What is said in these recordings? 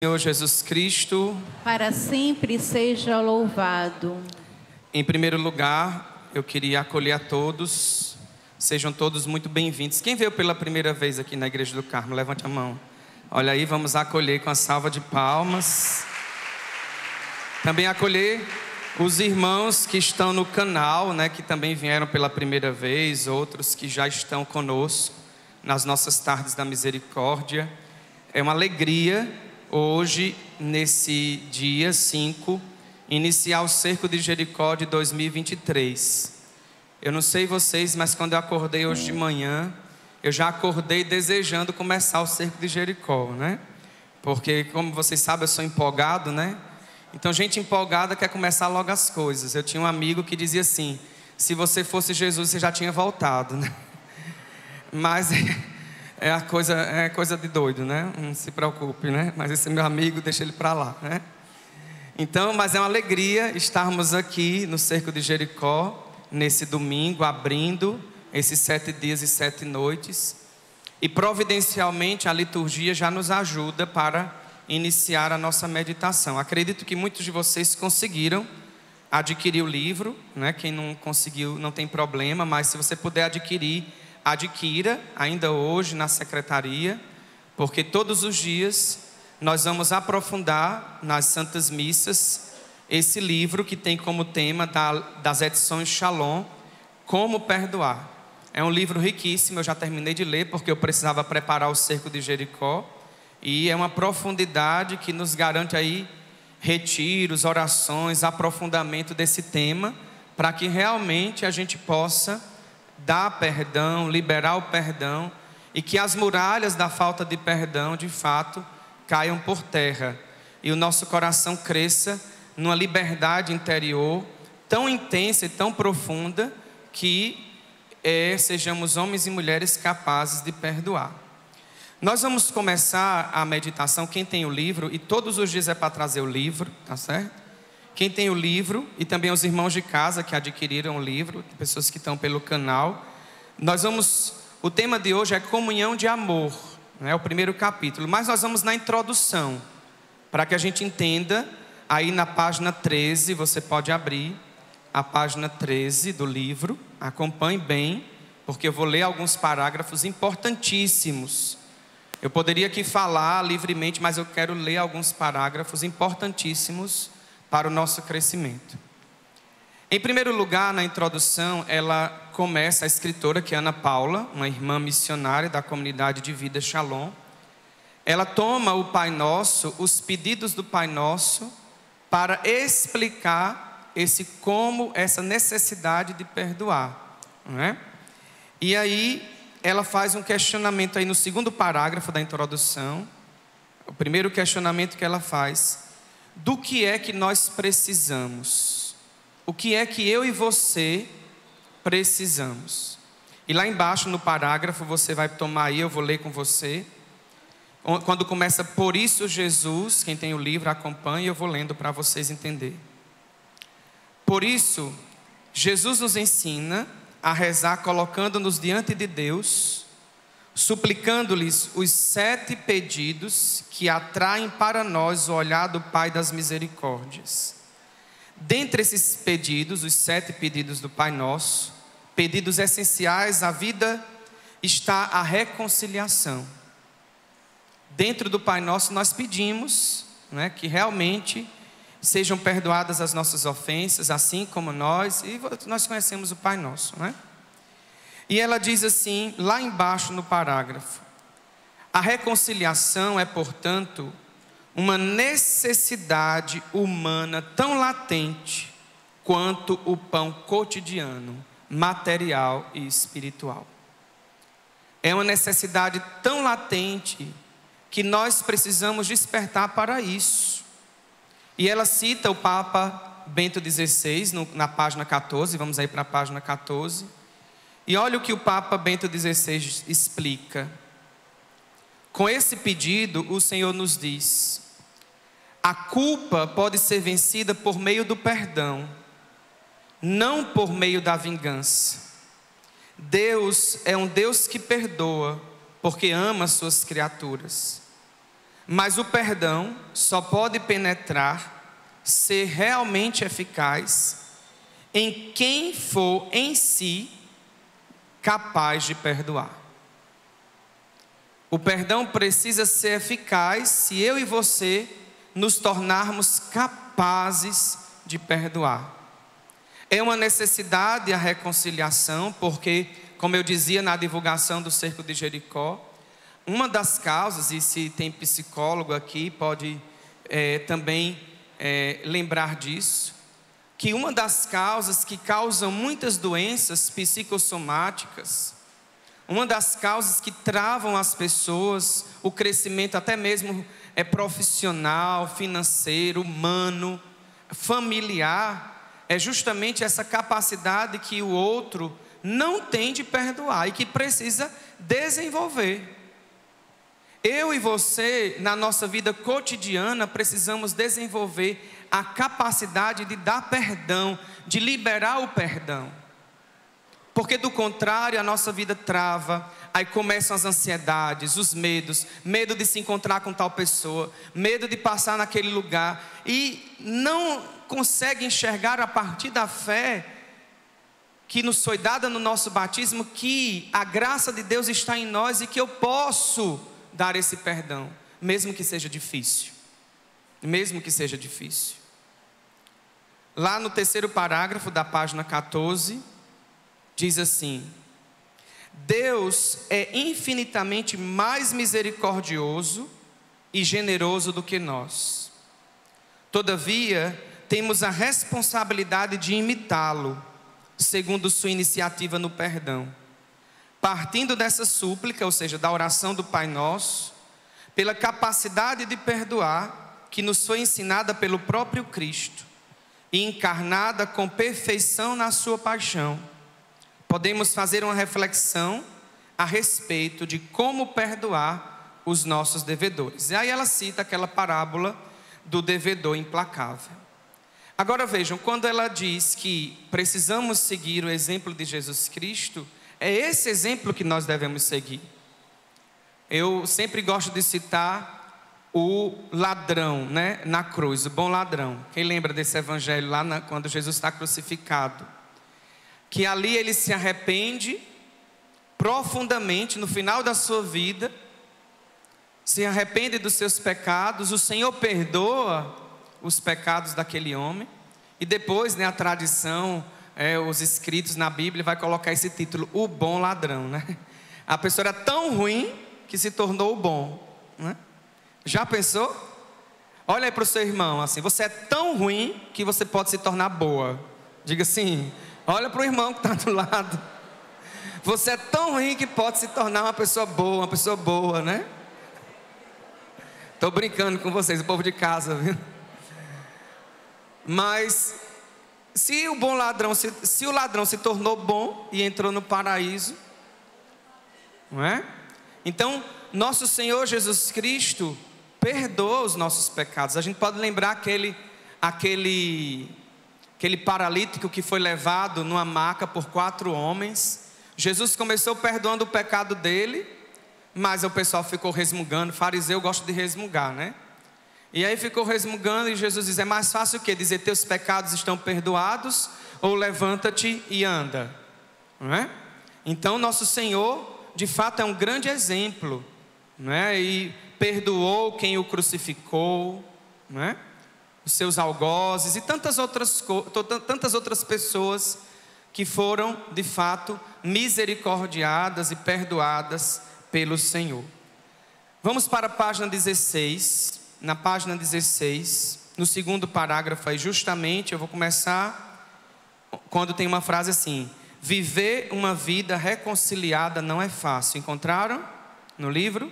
Senhor Jesus Cristo, para sempre seja louvado. em primeiro lugar, eu queria acolher a todos, sejam todos muito bem-vindos. Quem veio pela primeira vez aqui na Igreja do Carmo, levante a mão. Olha aí, vamos acolher com a salva de palmas. Também acolher os irmãos que estão no canal, que também vieram pela primeira vez, outros que já estão conosco nas nossas tardes da misericórdia. É uma alegria hoje, nesse dia 5, iniciar o Cerco de Jericó de 2023. Eu não sei vocês, mas quando eu acordei hoje de manhã, eu já acordei desejando começar o Cerco de Jericó, Porque, como vocês sabem, eu sou empolgado, Então, gente empolgada quer começar logo as coisas. Eu tinha um amigo que dizia assim: se você fosse Jesus, você já tinha voltado, Mas é coisa de doido, Não se preocupe, Mas esse meu amigo, deixa ele para lá, Então, mas é uma alegria estarmos aqui no Cerco de Jericó, nesse domingo, abrindo esses 7 dias e 7 noites. E providencialmente a liturgia já nos ajuda para iniciar a nossa meditação. Acredito que muitos de vocês conseguiram adquirir o livro, Quem não conseguiu não tem problema, mas se você puder adquirir, adquira ainda hoje na secretaria, porque todos os dias nós vamos aprofundar nas Santas Missas esse livro que tem como tema das edições Shalom, Como Perdoar. É um livro riquíssimo, eu já terminei de ler porque eu precisava preparar o Cerco de Jericó, e é uma profundidade que nos garante aí retiros, orações, aprofundamento desse tema, para que realmente a gente possa dar perdão, liberar o perdão, e que as muralhas da falta de perdão, de fato, caiam por terra, e o nosso coração cresça numa liberdade interior tão intensa e tão profunda, que sejamos homens e mulheres capazes de perdoar. Nós vamos começar a meditação. Quem tem o livro, e todos os dias é para trazer o livro, tá certo? Quem tem o livro, e também os irmãos de casa que adquiriram o livro, pessoas que estão pelo canal, o tema de hoje é comunhão de amor, é o primeiro capítulo, mas nós vamos na introdução, para que a gente entenda. Aí na página 13, você pode abrir a página 13 do livro, acompanhe bem, porque eu vou ler alguns parágrafos importantíssimos. Eu poderia aqui falar livremente, mas eu quero ler alguns parágrafos importantíssimos para o nosso crescimento. Em primeiro lugar, na introdução, ela começa, a escritora, que é Ana Paula, uma irmã missionária da comunidade de vida Shalom. Ela toma o Pai Nosso, os pedidos do Pai Nosso, para explicar essa necessidade de perdoar, E aí ela faz um questionamento aí no segundo parágrafo da introdução. O primeiro questionamento que ela faz: do que é que nós precisamos? O que é que eu e você precisamos? E lá embaixo no parágrafo, você vai tomar aí, eu vou ler com você. Quando começa, por isso Jesus, quem tem o livro acompanha, eu vou lendo para vocês entenderem. Por isso, Jesus nos ensina a rezar colocando-nos diante de Deus, suplicando-lhes os 7 pedidos que atraem para nós o olhar do Pai das Misericórdias. Dentre esses pedidos, os 7 pedidos do Pai Nosso, pedidos essenciais à vida, está a reconciliação. Dentro do Pai Nosso nós pedimos, que realmente sejam perdoadas as nossas ofensas, assim como nós conhecemos o Pai Nosso, E ela diz assim, lá embaixo no parágrafo: a reconciliação é, portanto, uma necessidade humana tão latente quanto o pão cotidiano, material e espiritual. É uma necessidade tão latente que nós precisamos despertar para isso. E ela cita o Papa Bento XVI na página 14, vamos aí para a página 14. E olha o que o Papa Bento XVI explica. Com esse pedido, o Senhor nos diz: a culpa pode ser vencida por meio do perdão, não por meio da vingança. Deus é um Deus que perdoa, porque ama suas criaturas. Mas o perdão só pode penetrar, ser realmente eficaz, em quem for em si capaz de perdoar. O perdão precisa ser eficaz se eu e você nos tornarmos capazes de perdoar. É uma necessidade a reconciliação, porque, como eu dizia na divulgação do Cerco de Jericó, uma das causas, e se tem psicólogo aqui, pode também lembrar disso, que uma das causas que causam muitas doenças psicossomáticas, uma das causas que travam as pessoas, o crescimento até mesmo profissional, financeiro, humano, familiar, é justamente essa capacidade que o outro não tem de perdoar e que precisa desenvolver. Eu e você, na nossa vida cotidiana, precisamos desenvolver a capacidade de dar perdão, de liberar o perdão. Porque do contrário, a nossa vida trava, aí começam as ansiedades, os medos, medo de se encontrar com tal pessoa, medo de passar naquele lugar, e não consegue enxergar a partir da fé que nos foi dada no nosso batismo, que a graça de Deus está em nós e que eu posso dar esse perdão, mesmo que seja difícil. Mesmo que seja difícil. Lá no terceiro parágrafo da página 14, diz assim: Deus é infinitamente mais misericordioso e generoso do que nós. Todavia, temos a responsabilidade de imitá-lo, segundo sua iniciativa no perdão. Partindo dessa súplica, ou seja, da oração do Pai Nosso, pela capacidade de perdoar, que nos foi ensinada pelo próprio Cristo, e encarnada com perfeição na sua paixão, podemos fazer uma reflexão a respeito de como perdoar os nossos devedores. E aí ela cita aquela parábola do devedor implacável. Agora vejam, quando ela diz que precisamos seguir o exemplo de Jesus Cristo, é esse exemplo que nós devemos seguir. Eu sempre gosto de citar o ladrão, né, na cruz, o bom ladrão. Quem lembra desse evangelho lá quando Jesus está crucificado? Que ali ele se arrepende profundamente no final da sua vida, se arrepende dos seus pecados, o Senhor perdoa os pecados daquele homem, e depois, né, a tradição, os escritos na Bíblia vai colocar esse título, o bom ladrão, né? A pessoa era tão ruim que se tornou o bom, né? Já pensou? Olha aí para o seu irmão assim, você é tão ruim que você pode se tornar boa. Diga assim, olha para o irmão que está do lado, você é tão ruim que pode se tornar uma pessoa boa, né? Estou brincando com vocês, o povo de casa, viu? Mas se o ladrão se tornou bom e entrou no paraíso, não é? Então, nosso Senhor Jesus Cristo perdoa os nossos pecados. A gente pode lembrar aquele paralítico que foi levado numa maca por 4 homens. Jesus começou perdoando o pecado dele, mas o pessoal ficou resmungando. Fariseu gosta de resmungar, né? E aí ficou resmungando, e Jesus diz: é mais fácil o quê? Dizer teus pecados estão perdoados, ou levanta-te e anda, não é? Então nosso Senhor de fato é um grande exemplo, não é? E perdoou quem o crucificou, não é? Os seus algozes e tantas outras pessoas que foram de fato misericordiadas e perdoadas pelo Senhor. Vamos para a página 16. Na página 16, no segundo parágrafo aí, justamente, eu vou começar quando tem uma frase assim: viver uma vida reconciliada não é fácil. Encontraram no livro?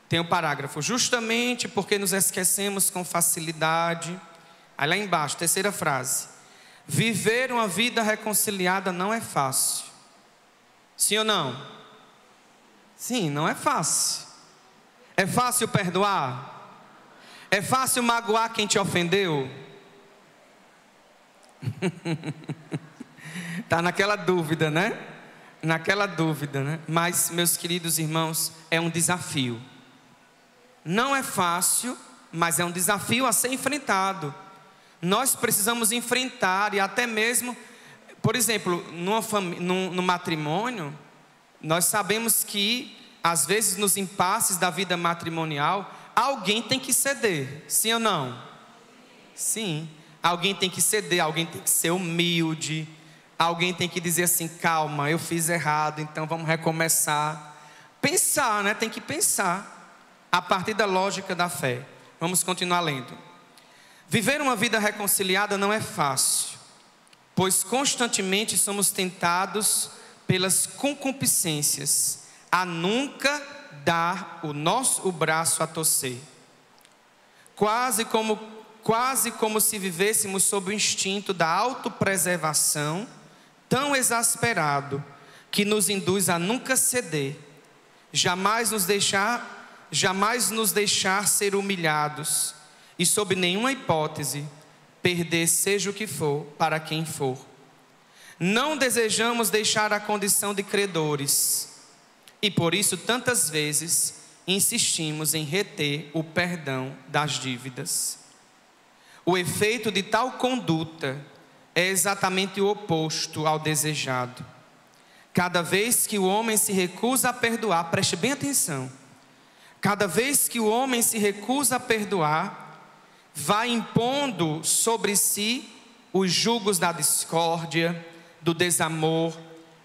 Tem o parágrafo: justamente porque nos esquecemos com facilidade. Aí lá embaixo, terceira frase: viver uma vida reconciliada não é fácil. Sim ou não? Sim, não é fácil. É fácil perdoar? É fácil magoar quem te ofendeu? Está naquela dúvida, né? Naquela dúvida, né? Mas, meus queridos irmãos, é um desafio. Não é fácil, mas é um desafio a ser enfrentado. Nós precisamos enfrentar, e até mesmo, por exemplo, no matrimônio, nós sabemos que, às vezes, nos impasses da vida matrimonial, alguém tem que ceder, sim ou não? Sim, alguém tem que ceder, alguém tem que ser humilde, alguém tem que dizer assim: calma, eu fiz errado, então vamos recomeçar. Pensar, né? Tem que pensar a partir da lógica da fé. Vamos continuar lendo. Viver uma vida reconciliada não é fácil, pois constantemente somos tentados pelas concupiscências a nunca dar o braço a torcer. Quase como se vivêssemos sob o instinto da autopreservação, tão exasperado que nos induz a nunca ceder, jamais nos deixar ser humilhados e, sob nenhuma hipótese, perder seja o que for, para quem for. Não desejamos deixar a condição de credores e por isso tantas vezes insistimos em reter o perdão das dívidas. O efeito de tal conduta é exatamente o oposto ao desejado. Cada vez que o homem se recusa a perdoar, preste bem atenção, cada vez que o homem se recusa a perdoar, vai impondo sobre si os jugos da discórdia, do desamor,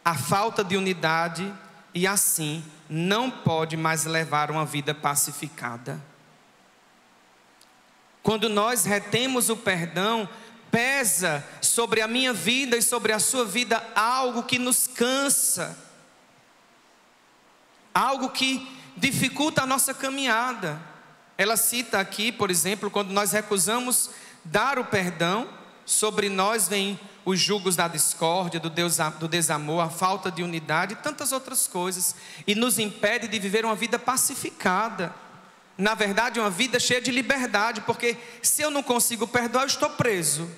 a falta de unidade, e assim não pode mais levar uma vida pacificada. Quando nós retemos o perdão, pesa sobre a minha vida e sobre a sua vida algo que nos cansa, algo que dificulta a nossa caminhada. Ela cita aqui, por exemplo, quando nós recusamos dar o perdão, sobre nós vêm os jugos da discórdia, do desamor, a falta de unidade e tantas outras coisas, e nos impede de viver uma vida pacificada. Na verdade, uma vida cheia de liberdade, porque se eu não consigo perdoar, eu estou preso.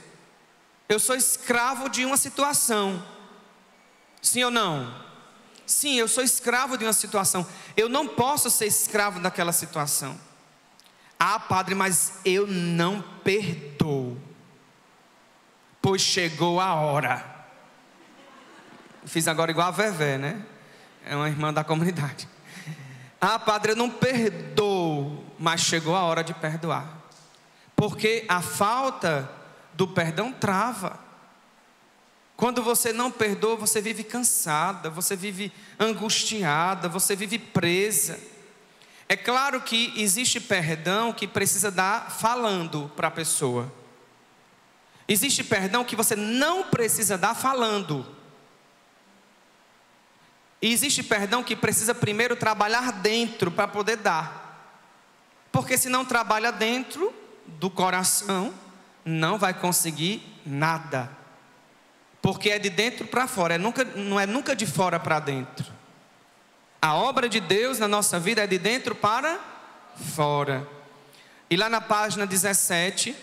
Eu sou escravo de uma situação. Sim ou não? Sim, eu sou escravo de uma situação. Eu não posso ser escravo daquela situação. Ah, padre, mas eu não perdoo, pois chegou a hora. Fiz agora igual a Vevé, né? É uma irmã da comunidade. Ah, padre, eu não perdoo, mas chegou a hora de perdoar. Porque a falta do perdão trava. Quando você não perdoa, você vive cansada, você vive angustiada, você vive presa. É claro que existe perdão que precisa dar falando para a pessoa. Existe perdão que você não precisa dar falando. E existe perdão que precisa primeiro trabalhar dentro para poder dar. Porque se não trabalha dentro do coração, não vai conseguir nada. Porque é de dentro para fora, não é nunca de fora para dentro. A obra de Deus na nossa vida é de dentro para fora. E lá na página 17,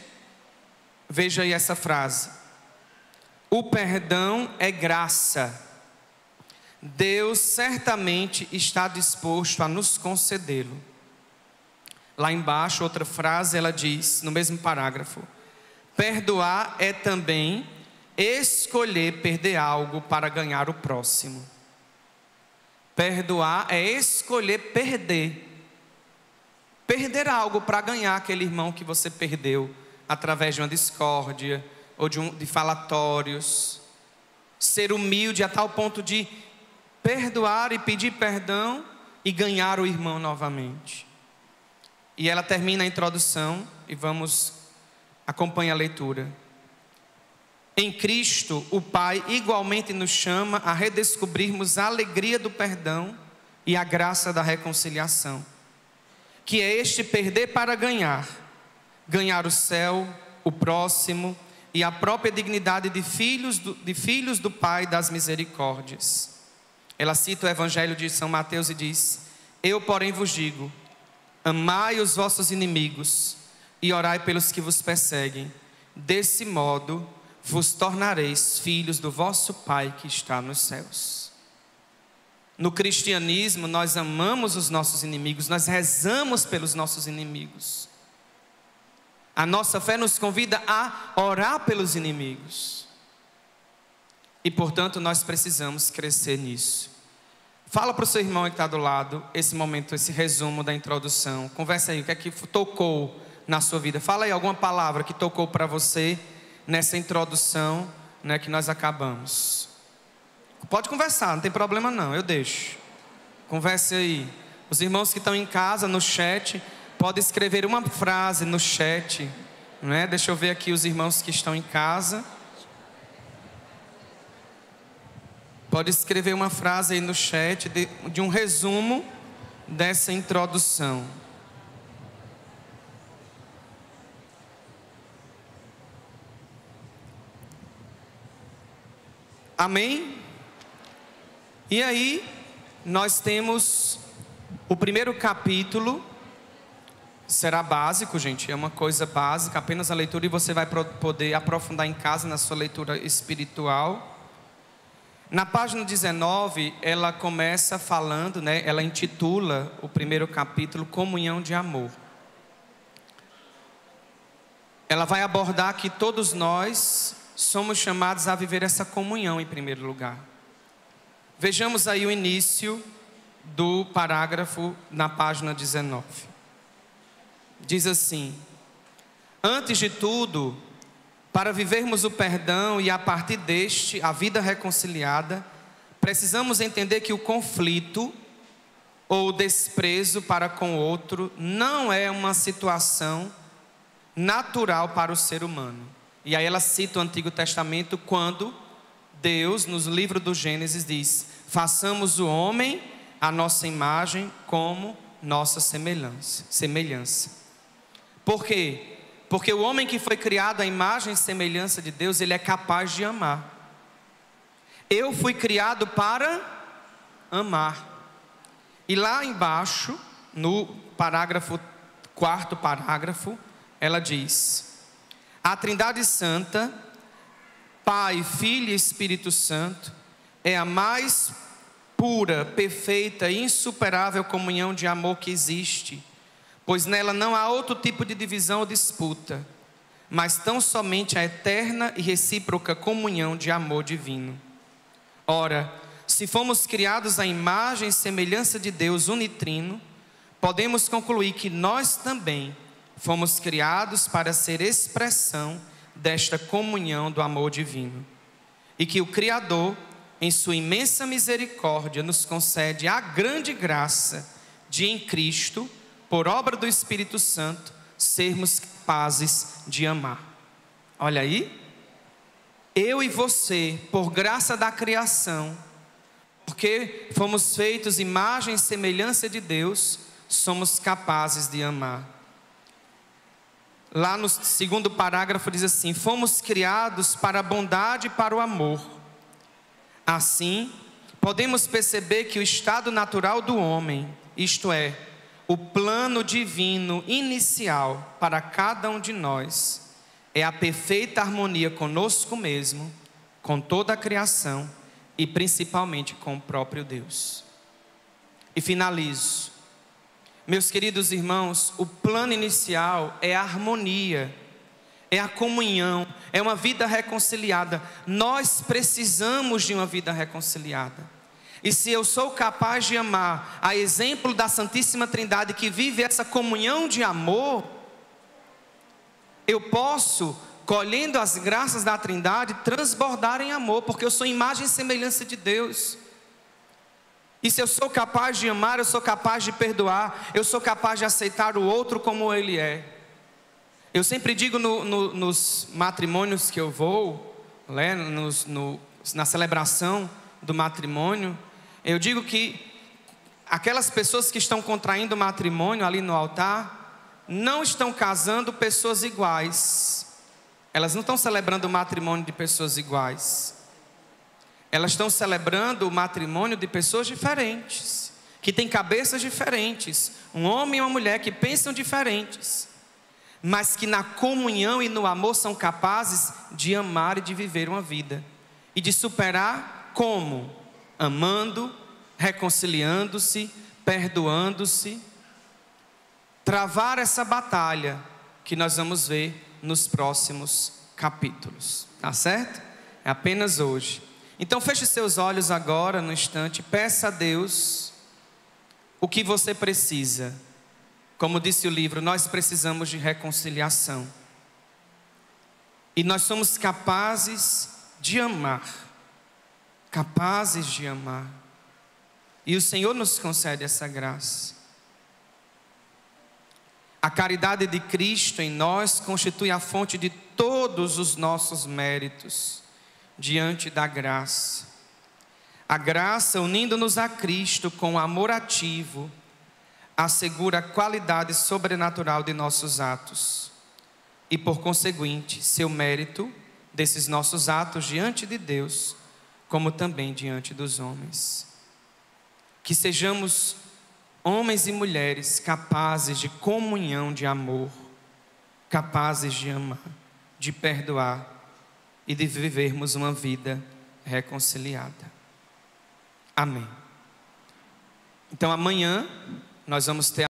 veja aí essa frase: o perdão é graça. Deus certamente está disposto a nos concedê-lo. Lá embaixo, outra frase, ela diz, no mesmo parágrafo: perdoar é também escolher perder algo para ganhar o próximo. Perdoar é escolher perder algo para ganhar aquele irmão que você perdeu através de uma discórdia ou de falatórios. Ser humilde a tal ponto de perdoar e pedir perdão e ganhar o irmão novamente. E ela termina a introdução e vamos acompanhar a leitura. Em Cristo, o Pai igualmente nos chama a redescobrirmos a alegria do perdão e a graça da reconciliação, que é este perder para ganhar o céu, o próximo e a própria dignidade de filhos do Pai das misericórdias. Ela cita o Evangelho de São Mateus e diz: eu, porém, vos digo, amai os vossos inimigos e orai pelos que vos perseguem. Desse modo vos tornareis filhos do vosso Pai que está nos céus. No cristianismo, nós amamos os nossos inimigos, nós rezamos pelos nossos inimigos. A nossa fé nos convida a orar pelos inimigos. E, portanto, nós precisamos crescer nisso. Fala para o seu irmão que está do lado, esse momento, esse resumo da introdução. Conversa aí, o que é que tocou na sua vida? Fala aí alguma palavra que tocou para você nessa introdução, né, que nós acabamos. Pode conversar, não tem problema não, eu deixo. Converse aí. Os irmãos que estão em casa, no chat, podem escrever uma frase no chat, né? Deixa eu ver aqui os irmãos que estão em casa. Pode escrever uma frase aí no chat de um resumo dessa introdução. Amém? E aí, nós temos o primeiro capítulo. Será básico, gente, é uma coisa básica, apenas a leitura, e você vai poder aprofundar em casa na sua leitura espiritual. Na página 19, ela começa falando, né, ela intitula o primeiro capítulo Comunhão de Amor. Ela vai abordar que todos nós somos chamados a viver essa comunhão em primeiro lugar. Vejamos aí o início do parágrafo na página 19. Diz assim: antes de tudo, para vivermos o perdão e a partir deste a vida reconciliada, precisamos entender que o conflito ou o desprezo para com o outro não é uma situação natural para o ser humano. E aí ela cita o Antigo Testamento quando Deus, nos livros do Gênesis, diz: façamos o homem à nossa imagem como nossa semelhança. Por quê? Porque o homem que foi criado à imagem e semelhança de Deus, ele é capaz de amar. Eu fui criado para amar. E lá embaixo, no parágrafo, quarto parágrafo, ela diz: a Trindade Santa, Pai, Filho e Espírito Santo, é a mais pura, perfeita e insuperável comunhão de amor que existe, pois nela não há outro tipo de divisão ou disputa, mas tão somente a eterna e recíproca comunhão de amor divino. Ora, se fomos criados à imagem e semelhança de Deus unitrino, podemos concluir que nós também fomos criados para ser expressão desta comunhão do amor divino, e que o Criador, em sua imensa misericórdia, nos concede a grande graça de em Cristo, por obra do Espírito Santo, sermos capazes de amar. Olha aí, eu e você, por graça da criação, porque fomos feitos imagem e semelhança de Deus, somos capazes de amar. Lá no segundo parágrafo diz assim: fomos criados para a bondade e para o amor. Assim, podemos perceber que o estado natural do homem, isto é, o plano divino inicial para cada um de nós, é a perfeita harmonia conosco mesmo, com toda a criação e principalmente com o próprio Deus. E finalizo. Meus queridos irmãos, o plano inicial é a harmonia, é a comunhão, é uma vida reconciliada. Nós precisamos de uma vida reconciliada. E se eu sou capaz de amar, a exemplo da Santíssima Trindade que vive essa comunhão de amor, eu posso, colhendo as graças da Trindade, transbordar em amor, porque eu sou imagem e semelhança de Deus. E se eu sou capaz de amar, eu sou capaz de perdoar, eu sou capaz de aceitar o outro como ele é. Eu sempre digo nos matrimônios que eu vou, né, na celebração do matrimônio, eu digo que aquelas pessoas que estão contraindo matrimônio ali no altar, não estão casando pessoas iguais. Elas não estão celebrando o matrimônio de pessoas iguais. Elas estão celebrando o matrimônio de pessoas diferentes, que têm cabeças diferentes, um homem e uma mulher que pensam diferentes, mas que na comunhão e no amor são capazes de amar e de viver uma vida, e de superar como? Amando, reconciliando-se, perdoando-se, travar essa batalha que nós vamos ver nos próximos capítulos, tá certo? É apenas hoje. Então feche seus olhos agora, no instante, peça a Deus o que você precisa. Como disse o livro, nós precisamos de reconciliação. E nós somos capazes de amar. Capazes de amar. E o Senhor nos concede essa graça. A caridade de Cristo em nós constitui a fonte de todos os nossos méritos diante da graça. A graça, unindo-nos a Cristo com o amor ativo, assegura a qualidade sobrenatural de nossos atos e, por conseguinte, seu mérito desses nossos atos diante de Deus, como também diante dos homens. Que sejamos homens e mulheres capazes de comunhão de amor, capazes de amar, de perdoar e de vivermos uma vida reconciliada. Amém. Então amanhã nós vamos ter